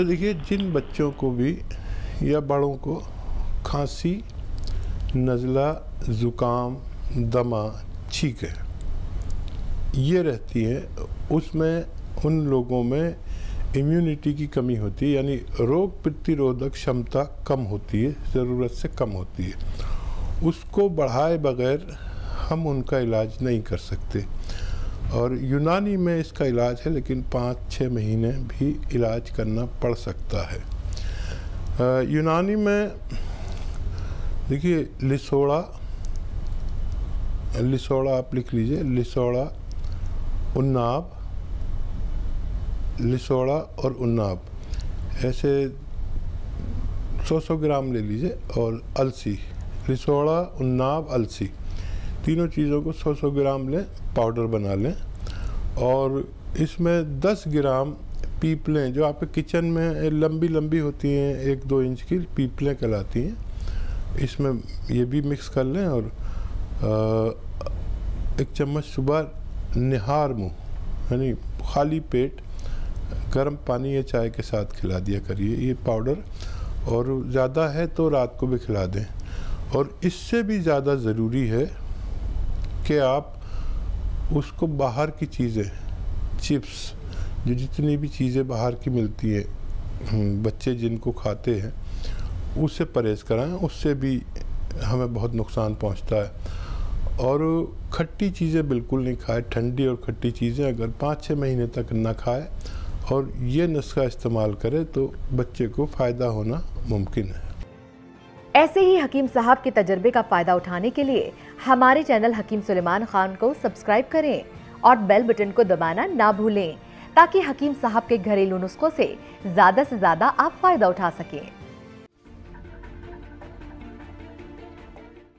तो देखिए, जिन बच्चों को भी या बड़ों को खांसी, नज़ला, ज़ुकाम, दमा, छींक ये रहती है, उसमें उन लोगों में इम्यूनिटी की कमी होती है, यानी रोग प्रतिरोधक क्षमता कम होती है, ज़रूरत से कम होती है। उसको बढ़ाए बगैर हम उनका इलाज नहीं कर सकते। और यूनानी में इसका इलाज है, लेकिन 5-6 महीने भी इलाज करना पड़ सकता है। यूनानी में देखिए, लिसोड़ा आप लिख लीजिए, लिसोड़ा, उन्नाब, लिसोड़ा और उन्नाब, ऐसे 100-100 ग्राम ले लीजिए। और अलसी, लिसोड़ा, उन्नाब, अलसी, तीनों चीज़ों को 100-100 ग्राम लें, पाउडर बना लें। और इसमें 10 ग्राम पीपलें, जो आपके किचन में लंबी लंबी होती हैं, 1-2 इंच की पीपलें कहलाती हैं, इसमें ये भी मिक्स कर लें। और 1 चम्मच सुबह निहार मुँह, यानी खाली पेट गर्म पानी या चाय के साथ खिला दिया करिए ये पाउडर। और ज़्यादा है तो रात को भी खिला दें। और इससे भी ज़्यादा ज़रूरी है कि आप उसको बाहर की चीज़ें, चिप्स, जो जितनी भी चीज़ें बाहर की मिलती हैं, बच्चे जिनको खाते हैं, उससे परहेज़ कराएं, उससे भी हमें बहुत नुकसान पहुंचता है। और खट्टी चीज़ें बिल्कुल नहीं खाएं, ठंडी और खट्टी चीज़ें अगर 5-6 महीने तक ना खाएं और ये नुस्खा इस्तेमाल करें तो बच्चे को फ़ायदा होना मुमकिन है। ऐसे ही हकीम साहब के तजर्बे का फ़ायदा उठाने के लिए हमारे चैनल हकीम सुलेमान खान को सब्सक्राइब करें और बेल बटन को दबाना ना भूलें, ताकि हकीम साहब के घरेलू नुस्खों से ज़्यादा आप फ़ायदा उठा सकें।